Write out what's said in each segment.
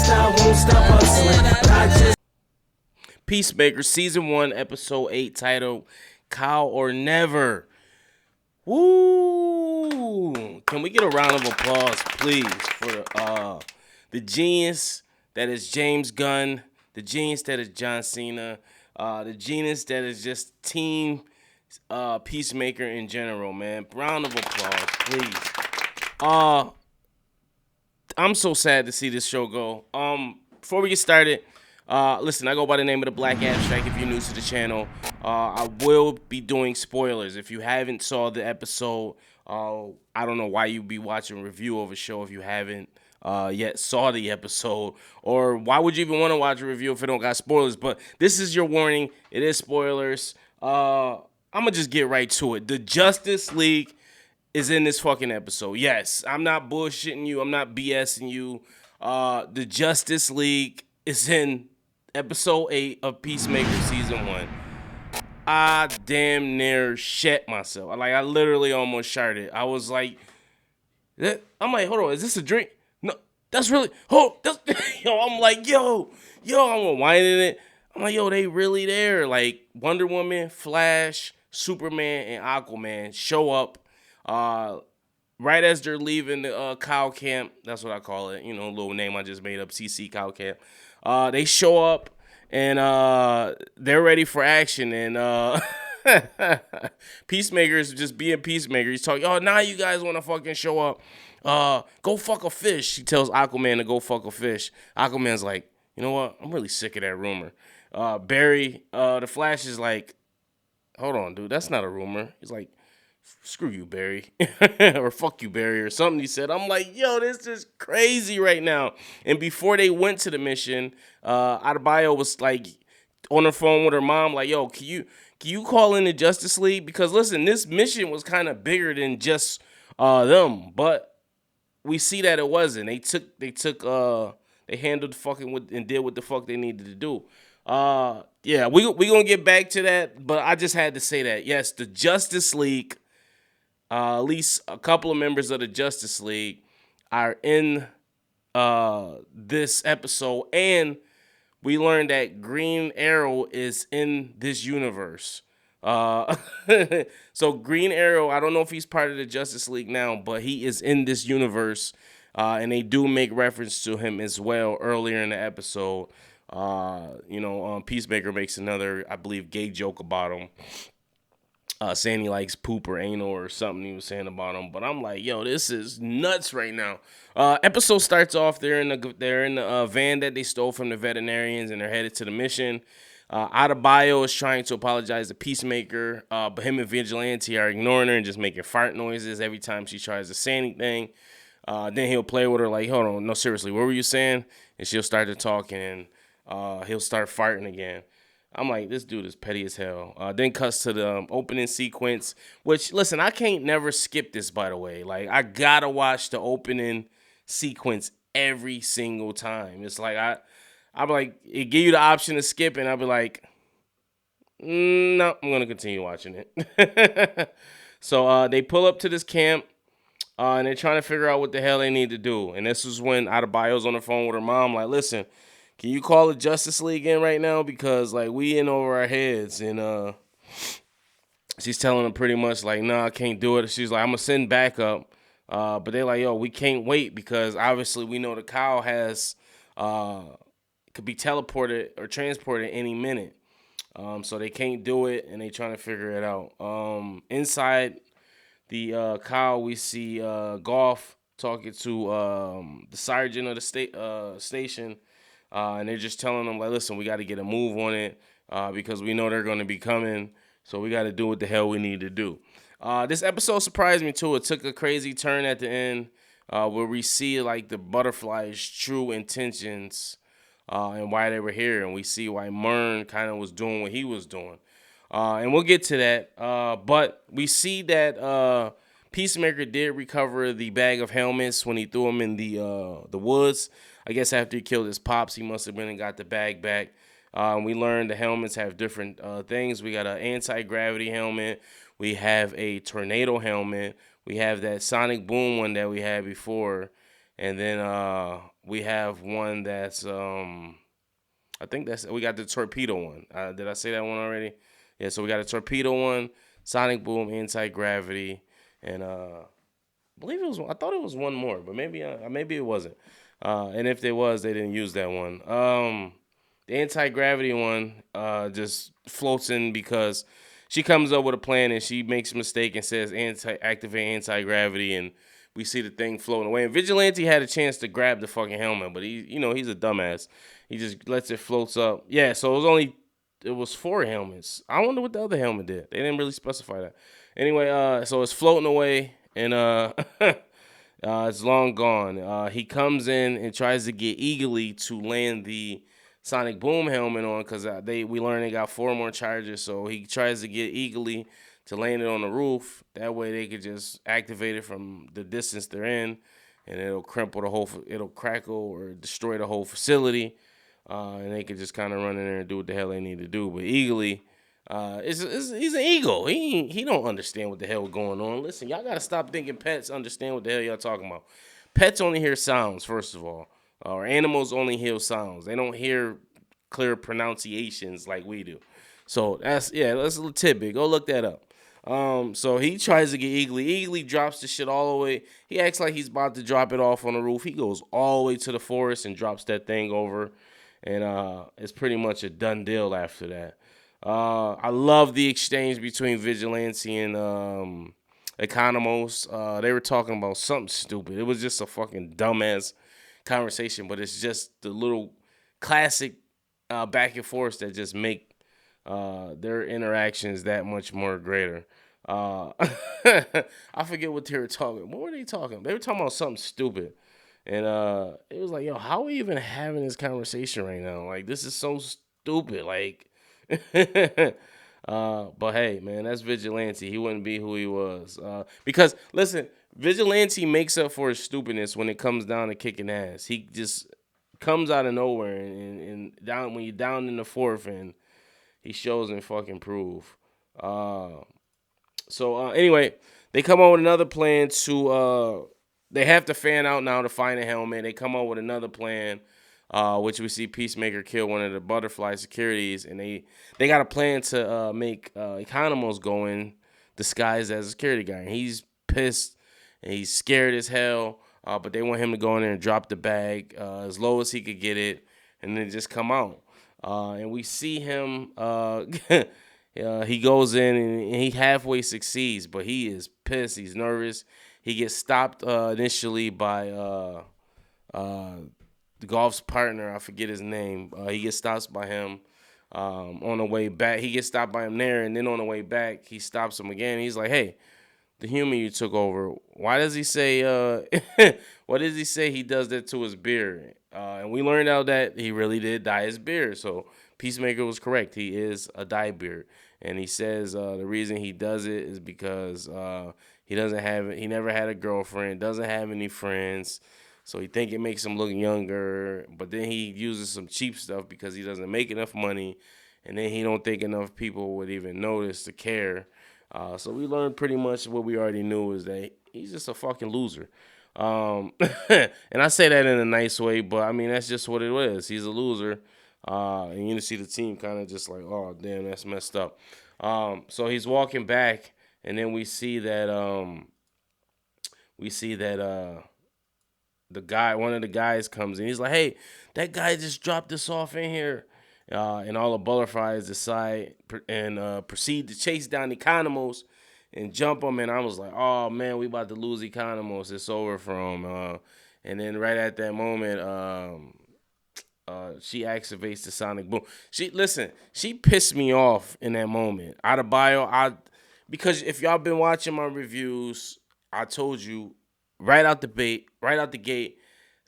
I won't stop hustling. But I just Peacemaker, Season 1, Episode 8, titled Cow or Never. Woo! Can we get a round of applause, please, for the genius that is James Gunn, the genius that is John Cena, the genius that is just Team Peacemaker in general, man. Round of applause, please. I'm so sad to see this show go. Before we get started, listen, I go by the name of The Black Abstract if you're new to the channel. I will be doing spoilers. If you haven't saw the episode, I don't know why you'd be watching a review of a show if you haven't yet saw the episode. Or why would you even want to watch a review if it don't got spoilers? But this is your warning. It is spoilers. I'm going to just get right to it. The Justice League is in this fucking episode. Yes, I'm not bullshitting you. I'm not BSing you. The Justice League is in episode 8 of Peacemaker Season 1. I damn near shit myself. I literally almost sharted. I was like, I'm like, hold on, is this a drink? No, that's really, yo, I'm like, yo, I'm whining it. I'm like, yo, they really there. Like, Wonder Woman, Flash, Superman, and Aquaman show up right as they're leaving the cow camp. That's what I call it. You know, a little name I just made up, CC Cow Camp. They show up and they're ready for action. And Peacemaker's just being Peacemaker. He's talking, oh, now you guys want to fucking show up. Go fuck a fish. He tells Aquaman to go fuck a fish. Aquaman's like, you know what? I'm really sick of that rumor. Barry, the Flash is like, hold on, dude. That's not a rumor. He's like, screw you, Barry, or fuck you, Barry, or something he said. I'm like, yo, this is crazy right now. And before they went to the mission, Adebayo was like on the phone with her mom, like, yo, can you call in the Justice League? Because listen, this mission was kind of bigger than just them, but we see that it wasn't. They handled the fucking and did what the fuck they needed to do. Yeah, we gonna get back to that, but I just had to say that. Yes, the Justice League, at least a couple of members of the Justice League are in this episode, and we learned that Green Arrow is in this universe. So Green Arrow, I don't know if he's part of the Justice League now, but he is in this universe, and they do make reference to him as well earlier in the episode. Peacemaker makes another, I believe, gay joke about him, saying he likes poop or anal or something he was saying about him. But I'm like, yo, this is nuts right now. Episode starts off, they're in the van that they stole from the veterinarians, and they're headed to the mission. Adebayo is trying to apologize to Peacemaker, but him and Vigilante are ignoring her and just making fart noises every time she tries to say anything. Then he'll play with her like, hold on, no, seriously, what were you saying? And she'll start to talk, and he'll start farting again. I'm like, this dude is petty as hell. Then cuts to the opening sequence, which, listen, I can't never skip this, by the way. Like, I gotta watch the opening sequence every single time. It's like, I'm like, it give you the option to skip, and I'll be like, no, I'm gonna continue watching it. So they pull up to this camp, and they're trying to figure out what the hell they need to do. And this is when Adebayo's on the phone with her mom, like, listen, can you call the Justice League in right now? Because, like, we in over our heads. And she's telling them pretty much, like, no, I can't do it. She's like, I'm going to send backup. But they're like, yo, we can't wait because, obviously, we know the cow could be teleported or transported any minute. So they can't do it, and they trying to figure it out. Inside the cow, we see Golf talking to the sergeant of the station. And they're just telling them, like, listen, we got to get a move on it because we know they're going to be coming. So we got to do what the hell we need to do. This episode surprised me, too. It took a crazy turn at the end where we see, like, the Butterfly's true intentions and why they were here. And we see why Murn kind of was doing what he was doing. And we'll get to that. But we see that Peacemaker did recover the bag of helmets when he threw them in the woods. I guess after he killed his pops, he must have been and got the bag back. We learned the helmets have different things. We got an anti-gravity helmet. We have a tornado helmet. We have that sonic boom one that we had before. And then we have one that's I think we got the torpedo one. Did I say that one already? Yeah, so we got a torpedo one, sonic boom, anti-gravity, and I believe it was. I thought it was one more, but maybe it wasn't. And if there was, they didn't use that one. The anti-gravity one just floats in because she comes up with a plan and she makes a mistake and says activate anti-gravity, and we see the thing floating away. And Vigilante had a chance to grab the fucking helmet, but he's a dumbass. He just lets it floats up. Yeah, so it was 4 helmets. I wonder what the other helmet did. They didn't really specify that. Anyway, so it's floating away, and it's long gone. He comes in and tries to get eagerly to land the sonic boom helmet on because we learned they got 4 more charges. So he tries to get eagerly to land it on the roof. That way they could just activate it from the distance they're in, and it'll crackle or destroy the whole facility. And they could just kind of run in there and do what the hell they need to do. But eagerly, he's an eagle. He don't understand what the hell is going on. Listen, y'all gotta stop thinking pets understand what the hell y'all talking about. Pets only hear sounds, first of all, or animals only hear sounds. They don't hear clear pronunciations like we do. So that's a little tidbit. Go look that up. So he tries to get Eagly. Eagly drops the shit all the way. He acts like he's about to drop it off on the roof. He goes all the way to the forest and drops that thing over. And it's pretty much a done deal after that. I love the exchange between Vigilante and Economos. They were talking about something stupid. It was just a fucking dumbass conversation, but it's just the little classic back and forth that just make their interactions that much more greater. I forget what they were talking. What were they talking? They were talking about something stupid. And it was like, yo, how are we even having this conversation right now? Like, this is so stupid. Like, but hey, man, that's Vigilante. He wouldn't be who he was. Because, listen, Vigilante makes up for his stupidness when it comes down to kicking ass. He just comes out of nowhere and down when you're down in the fourth, and he shows and fucking prove. So anyway, they come up with another plan to they have to fan out now to find a helmet. They come up with another plan, which we see Peacemaker kill one of the butterfly securities, and they got a plan to make Economos go in disguised as a security guy. And he's pissed and he's scared as hell, but they want him to go in there and drop the bag as low as he could get it, and then just come out. And we see him. He goes in and he halfway succeeds, but he is pissed. He's nervous. He gets stopped initially by the golf's partner. I forget his name. He gets stopped by him on the way back. He gets stopped by him there, and then on the way back, he stops him again. He's like, "Hey, the human you took over. Why does he say? What does he say? He does that to his beard." And we learned out that he really did dye his beard. So Peacemaker was correct. He is a dye beard, and he says the reason he does it is because he never had a girlfriend, doesn't have any friends, so he think it makes him look younger. But then he uses some cheap stuff because he doesn't make enough money, and then he don't think enough people would even notice to care. So we learned pretty much what we already knew, is that he's just a fucking loser. And I say that in a nice way, but I mean that's just what it is. He's a loser, and you see the team kind of just like, oh damn, that's messed up. So he's walking back. And then we see that one of the guys comes in. He's like, "Hey, that guy just dropped this off in here," and all the butterflies decide and proceed to chase down Economos and jump him. And I was like, "Oh man, we about to lose Economos. It's over for him." And then right at that moment, she activates the sonic boom. She pissed me off in that moment. Adebayo, because if y'all been watching my reviews, I told you right out the gate,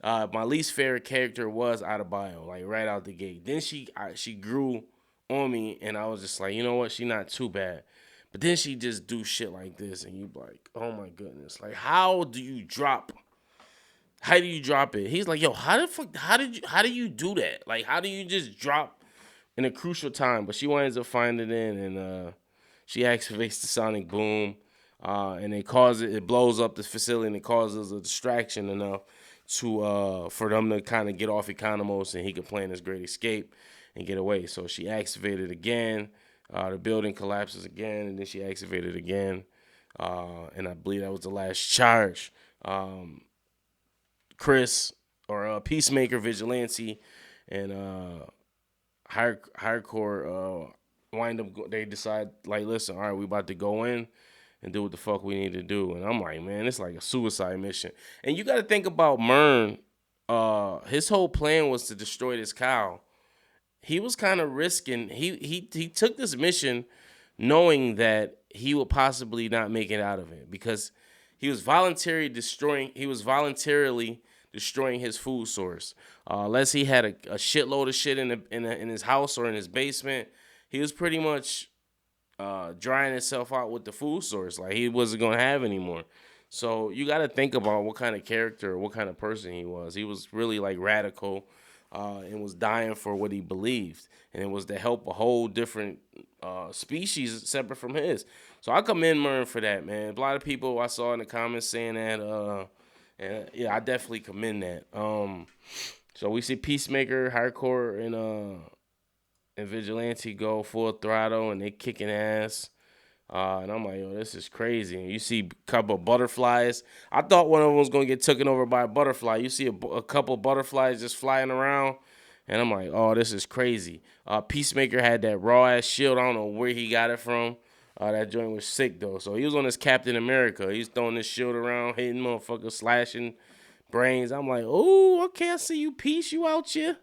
my least favorite character was Adebayo, like right out the gate. Then she grew on me, and I was just like, you know what, she not too bad. But then she just do shit like this, and you like, oh my goodness, like how do you drop it? He's like, yo, how do you do that? Like, how do you just drop in a crucial time? But she winds up finding it, and she activates the sonic boom, and it blows up the facility, and it causes a distraction enough for them to kind of get off Economos and he could plan his great escape and get away. So she activated again. The building collapses again, and then she activated again. And I believe that was the last charge. Chris, or Peacemaker, Vigilante, and Hardcore wind up. They decide, like, listen, all right, we about to go in and do what the fuck we need to do. And I'm like, man, it's like a suicide mission. And you got to think about Mern. His whole plan was to destroy this cow. He was kind of risking. He took this mission knowing that he would possibly not make it out of it because he was voluntarily destroying his food source. Unless he had a shitload of shit in his house or in his basement, he was pretty much drying himself out with the food source. Like, he wasn't gonna have anymore. So you got to think about what kind of character, what kind of person he was. He was really like radical, and was dying for what he believed, and it was to help a whole different species separate from his. So I commend Mern for that, man. A lot of people I saw in the comments saying that, and yeah, I definitely commend that. So we see Peacemaker, Hardcore, and Vigilante go full throttle, and they kicking ass. And I'm like, yo, this is crazy. And you see a couple of butterflies. I thought one of them was going to get taken over by a butterfly. You see a couple of butterflies just flying around. And I'm like, oh, this is crazy. Peacemaker had that raw-ass shield. I don't know where he got it from. That joint was sick, though. So he was on his Captain America. He's throwing this shield around, hitting motherfuckers, slashing brains. I'm like, oh, okay, I see you, Peace. You out here.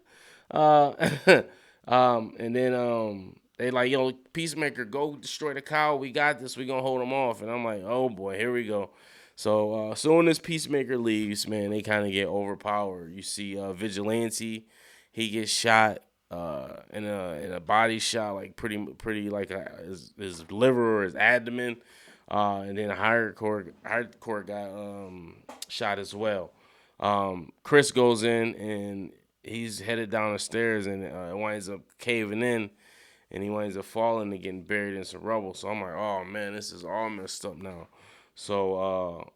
And then they like, yo, Peacemaker, go destroy the cow. We got this. We gonna hold him off. And I'm like, oh boy, here we go. So soon as Peacemaker leaves, man, they kind of get overpowered. You see Vigilante, he gets shot in a body shot, like pretty like his liver or his abdomen. And then Hardcore got shot as well. Chris goes in and he's headed down the stairs and winds up caving in, and he winds up falling and getting buried in some rubble. So I'm like, oh man, this is all messed up now. So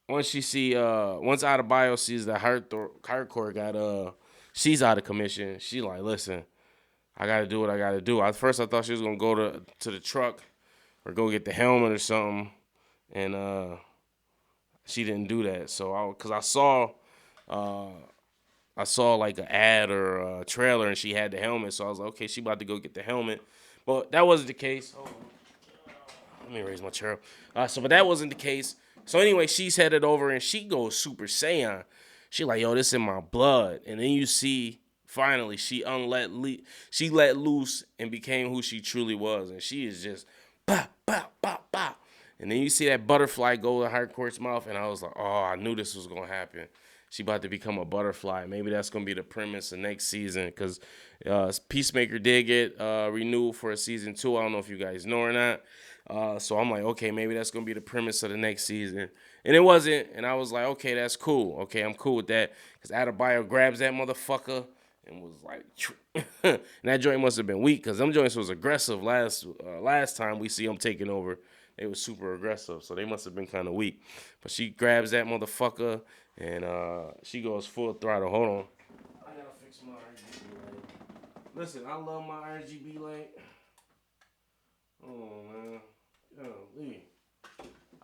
once Adebayo sees that Hardcore got she's out of commission, she like, listen, I gotta do what I gotta do. At first I thought she was gonna go to the truck or go get the helmet or something, and she didn't do that. So because I saw like an ad or a trailer and she had the helmet, so I was like, okay, she about to go get the helmet. But that wasn't the case. Hold on. Let me raise my chair up. But that wasn't the case. So anyway, she's headed over and she goes Super Saiyan. She like, yo, this in my blood. And then you see, finally, she let loose and became who she truly was. And she is just, bah, bah, bah, bah. And then you see that butterfly go to Hardcore's mouth, and I was like, oh, I knew this was going to happen. She about to become a butterfly. Maybe that's going to be the premise of next season, because Peacemaker did get renewed for a season 2. I don't know if you guys know or not. So I'm like, okay, maybe that's going to be the premise of the next season. And it wasn't, and I was like, okay, that's cool. Okay, I'm cool with that, because Adebayo grabs that motherfucker and was like, and that joint must have been weak, because them joints was aggressive last time we see them taking over. They was super aggressive, so they must have been kind of weak. But she grabs that motherfucker, and she goes full throttle. Hold on. I gotta fix my RGB light. Listen, I love my RGB light. Oh, man. Golly.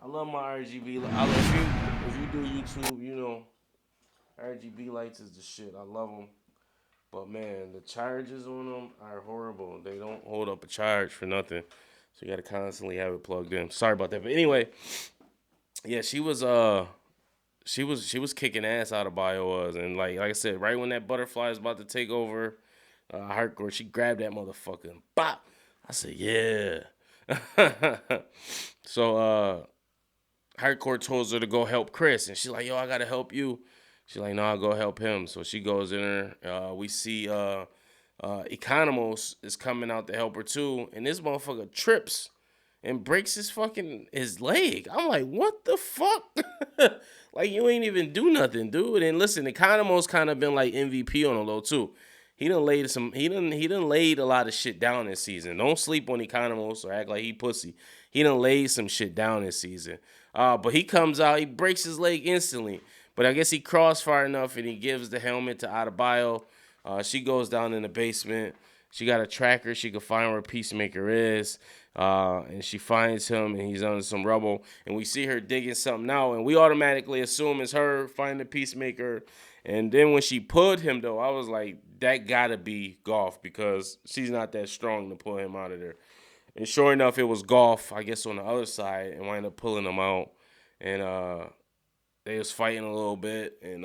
I love my RGB light. If you do YouTube, you know RGB lights is the shit. I love them. But, man, the charges on them are horrible. They don't hold up a charge for nothing. So you got to constantly have it plugged in. Sorry about that. But anyway, yeah, she was kicking ass. Adebayo was. And like I said, right when that butterfly is about to take over Hardcore, she grabbed that motherfucker and bop. I said, yeah. So Hardcore tells her to go help Chris. And she's like, yo, I got to help you. She's like, no, I'll go help him. So she goes in there. We see Economos is coming out to help her too, and this motherfucker trips and breaks his leg. I'm like, what the fuck? Like, you ain't even do nothing, dude. And listen, Economos kind of been like MVP on the low too. He done laid a lot of shit down this season. Don't sleep on Economos or act like he pussy. He done laid some shit down this season. But he comes out, he breaks his leg instantly. But I guess he crossed far enough, and he gives the helmet to Adebayo. She goes down in the basement. She got a tracker. She can find where Peacemaker is. And she finds him, and he's under some rubble. And we see her digging something out, and we automatically assume it's her finding the Peacemaker. And then when she pulled him, though, I was like, that gotta be Golf, because she's not that strong to pull him out of there. And sure enough, it was Golf, I guess, on the other side, and wound up pulling him out. And they was fighting a little bit, and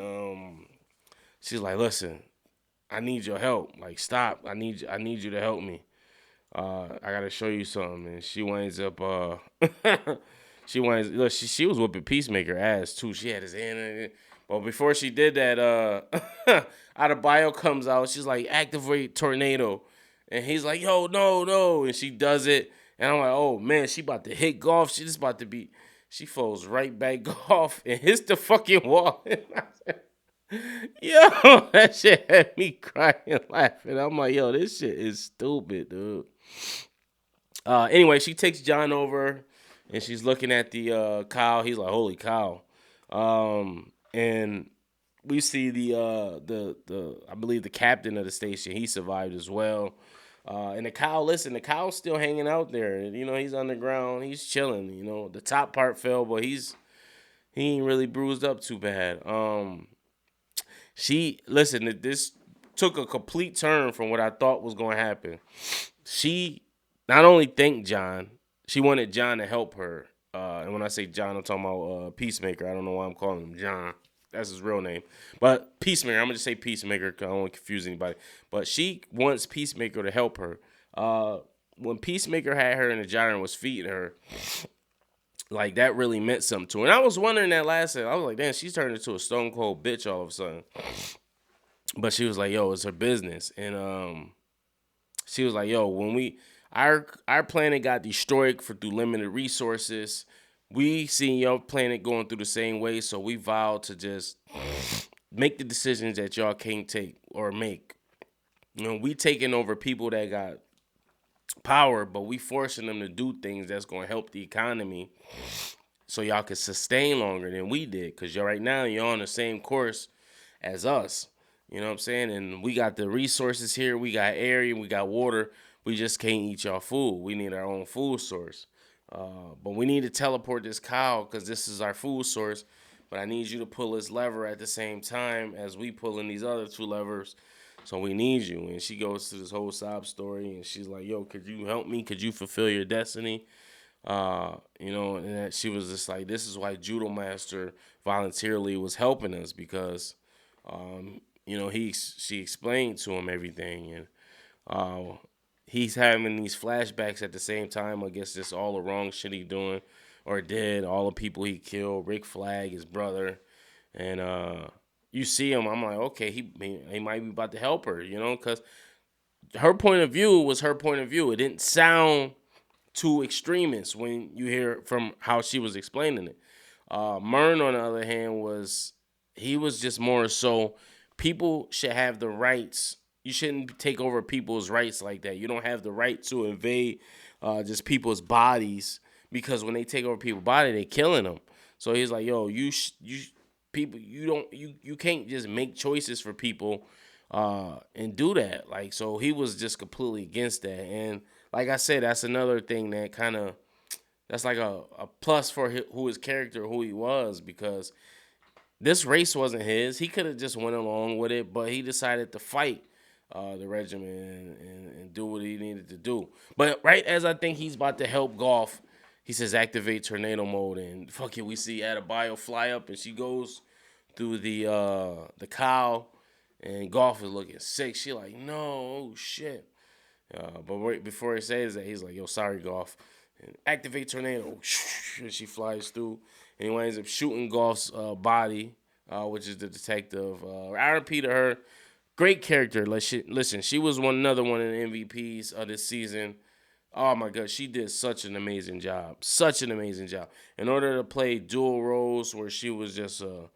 she's like, listen, I need your help. Like, stop. I need you to help me. I gotta show you something. And she winds up she was whooping Peacemaker ass too. She had his hand in it. But before she did that, Adebayo comes out. She's like, activate tornado. And he's like, yo, no. And she does it. And I'm like, oh man, she about to hit Golf. She just about to be. She falls right back Golf and hits the fucking wall. Yo, that shit had me crying and laughing. I'm like, yo, this shit is stupid, dude. Anyway, she takes John over, and she's looking at the cow. He's like, holy cow. And we see the I believe the captain of the station. He survived as well. And the cow's still hanging out there. You know, he's underground. He's chilling. You know, the top part fell, but he ain't really bruised up too bad. This took a complete turn from what I thought was going to happen. She not only thanked John, she wanted John to help her. And when I say John, I'm talking about Peacemaker. I don't know why I'm calling him John. That's his real name. But Peacemaker, I'm going to just say Peacemaker because I don't want to confuse anybody. But she wants Peacemaker to help her. When Peacemaker had her in the jar and was feeding her, like, that really meant something to her. And I was wondering that last time. I was like, damn, she's turned into a stone cold bitch all of a sudden. But she was like, yo, it's her business. And she was like, yo, when our planet got destroyed through limited resources, we seen your planet going through the same way, so we vowed to just make the decisions that y'all can't take or make. You know, we taking over people that got power, but we forcing them to do things that's going to help the economy so y'all can sustain longer than we did, because right now you're on the same course as us. You know what I'm saying? And we got the resources here. We got air, we got water. We just can't eat y'all food. We need our own food source. But we need to teleport this cow because this is our food source. But I need you to pull this lever at the same time as we pulling these other two levers. So we need you. And she goes to this whole sob story. And she's like, yo, could you help me? Could you fulfill your destiny? And she was just like, this is why Judo Master voluntarily was helping us because, she explained to him everything. And he's having these flashbacks at the same time. I guess just all the wrong shit he doing or did, all the people he killed, Rick Flag, his brother. And you see him, I'm like, okay, he might be about to help her, because her point of view was her point of view. It didn't sound too extremist when you hear from how she was explaining it. Mern, on the other hand, was just more so people should have the rights. You shouldn't take over people's rights like that. You don't have the right to invade just people's bodies because when they take over people's body, they killing them. So he's like, yo, you can't just make choices for people and do that. Like, so he was just completely against that. And like I said, that's another thing that that's like a plus for his character, who he was, because this race wasn't his. He could have just went along with it, but he decided to fight the regiment and do what he needed to do. But right as I think he's about to help Golf, he says activate tornado mode, and fuck it, we see Adebayo fly up, and she goes through the cow, and Golf is looking sick. She like, no, oh shit. But right before he says that, he's like, yo, sorry, Golf. And activate tornado. And she flies through, and he winds up shooting Golf's body, which is the detective. I repeated her. Great character. Listen, she was another one of the MVPs of this season. Oh my God, she did such an amazing job. Such an amazing job. In order to play dual roles where she was just a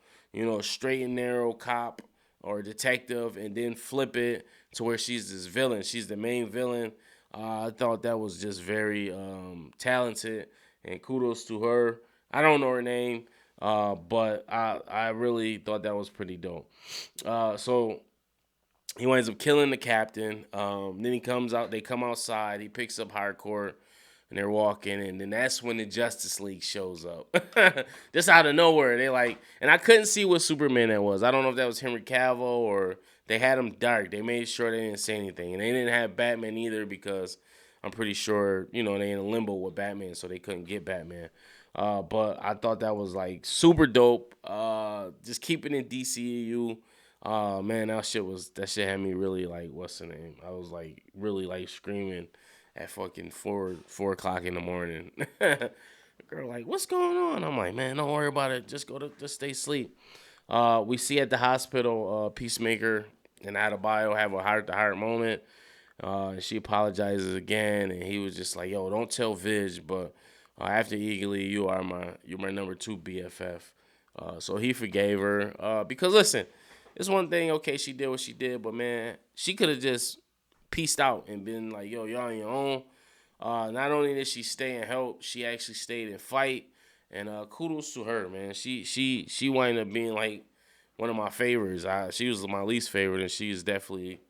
straight and narrow cop or detective, and then flip it to where she's this villain. She's the main villain. I thought that was just very talented, and kudos to her. I don't know her name, But I really thought that was pretty dope. So he winds up killing the captain. Then he comes out. They come outside. He picks up Hardcore, and they're walking. And then that's when the Justice League shows up, just out of nowhere. They like, and I couldn't see what Superman that was. I don't know if that was Henry Cavill or they had him dark. They made sure they didn't say anything, and they didn't have Batman either because I'm pretty sure they in a limbo with Batman, so they couldn't get Batman. But I thought that was like super dope. Just keeping it DCEU. Man, that shit had me really like, what's the name? I was like really like screaming at fucking 4 o'clock in the morning. The girl like, what's going on? I'm like, man, don't worry about it. Just stay asleep. We see at the hospital, Peacemaker and Adebayo have a heart-to-heart moment. She apologizes again, and he was just like, yo, don't tell Vidge, but after Eagly, you're my number 2 BFF. So he forgave her. Because listen, it's one thing, okay, she did what she did, but man, she could have just pieced out and been like, yo, you're on your own. Not only did she stay and help, she actually stayed and fight. And kudos to her, man. She wound up being like one of my favorites. She was my least favorite, and she's definitely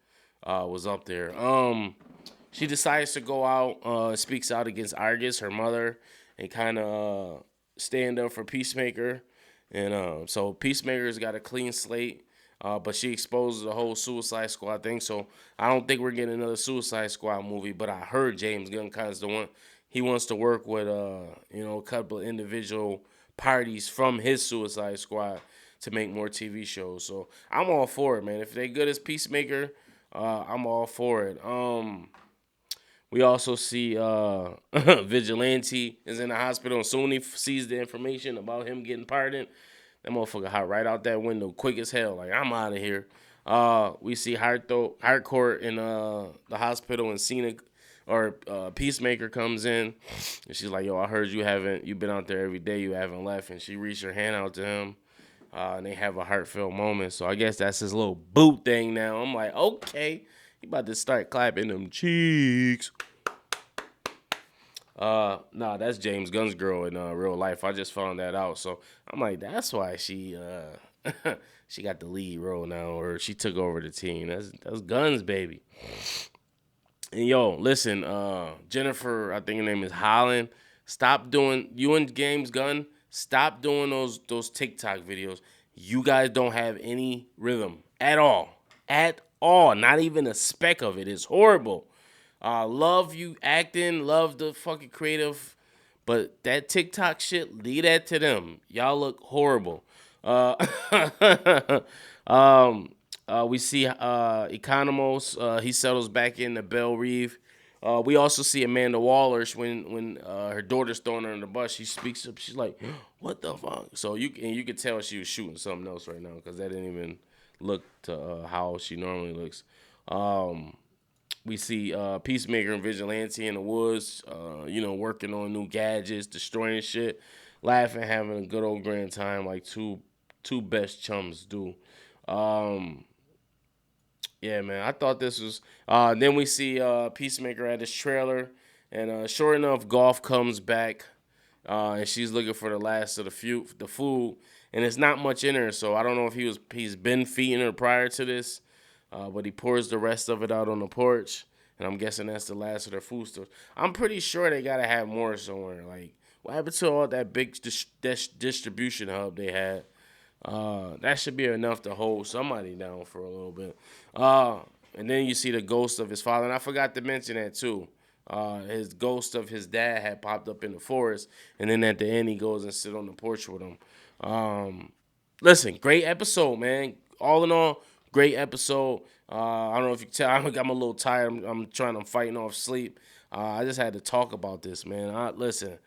was up there. She decides to go out, speaks out against Argus, her mother, and kind of stand up for Peacemaker. And so Peacemaker's got a clean slate, but she exposes the whole Suicide Squad thing. So I don't think we're getting another Suicide Squad movie, but I heard James Gunn kind of the one. He wants to work with a couple of individual parties from his Suicide Squad to make more TV shows. So I'm all for it, man. If they good as Peacemaker, I'm all for it. We also see Vigilante is in the hospital, and soon he sees the information about him getting pardoned. That motherfucker hot right out that window quick as hell. Like, I'm out of here. We see Hardcore in the hospital, and Cena or Peacemaker comes in, and she's like, yo, I heard you've been out there every day, you haven't left. And she reached her hand out to him, and they have a heartfelt moment. So I guess that's his little boot thing now. I'm like, okay, he about to start clapping them cheeks. Nah, that's James Gunn's girl in real life. I just found that out. So I'm like, that's why she she got the lead role now, or she took over the team. That's Gunn's baby. And yo, listen, Jennifer, I think her name is Holland. Stop doing you and James Gunn. Stop doing those TikTok videos. You guys don't have any rhythm at all. At all. Not even a speck of it. It's horrible. Love you acting, love the fucking creative, but that TikTok shit, leave that to them. Y'all look horrible. We see Economos. He settles back into Belle Reve. We also see Amanda Waller when her daughter's throwing her in the bus. She speaks up. She's like, "What the fuck?" So you could tell she was shooting something else right now because that didn't even look to how she normally looks. We see Peacemaker and Vigilante in the woods, working on new gadgets, destroying shit, laughing, having a good old grand time like two best chums do. Yeah, man, I thought this was. Then we see Peacemaker at his trailer, and sure enough, Golf comes back, and she's looking for the last of the food, and it's not much in her. So I don't know if he's been feeding her prior to this. But he pours the rest of it out on the porch, and I'm guessing that's the last of their food stores. I'm pretty sure they gotta have more somewhere. Like, what happened to all that big distribution hub they had? That should be enough to hold somebody down for a little bit. And then you see the ghost of his father, and I forgot to mention that too. His ghost of his dad had popped up in the forest, and then at the end he goes and sit on the porch with him. Listen, great episode, man. All in all, great episode. I don't know if you can tell, I'm a little tired. I'm fighting off sleep. I just had to talk about this, man. Listen,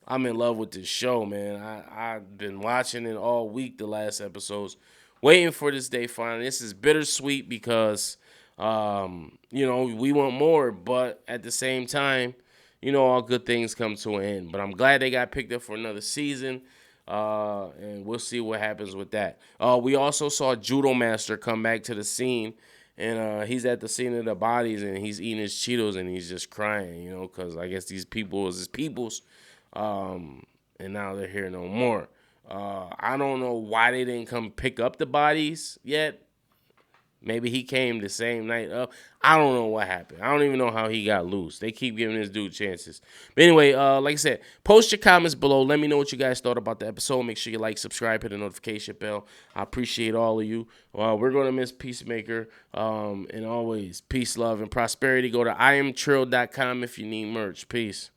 I'm in love with this show, man. I've been watching it all week, the last episodes, waiting for this day finally. This is bittersweet because, we want more, but at the same time, all good things come to an end. But I'm glad they got picked up for another season. And we'll see what happens with that. We also saw Judo Master come back to the scene, and he's at the scene of the bodies, and he's eating his Cheetos, and he's just crying, because I guess these people was his peoples, and now they're here no more. I don't know why they didn't come pick up the bodies yet. Maybe he came the same night up. I don't know what happened. I don't even know how he got loose. They keep giving this dude chances. But anyway, like I said, post your comments below. Let me know what you guys thought about the episode. Make sure you like, subscribe, hit the notification bell. I appreciate all of you. We're going to miss Peacemaker. And always, peace, love, and prosperity. Go to IamTrill.com if you need merch. Peace.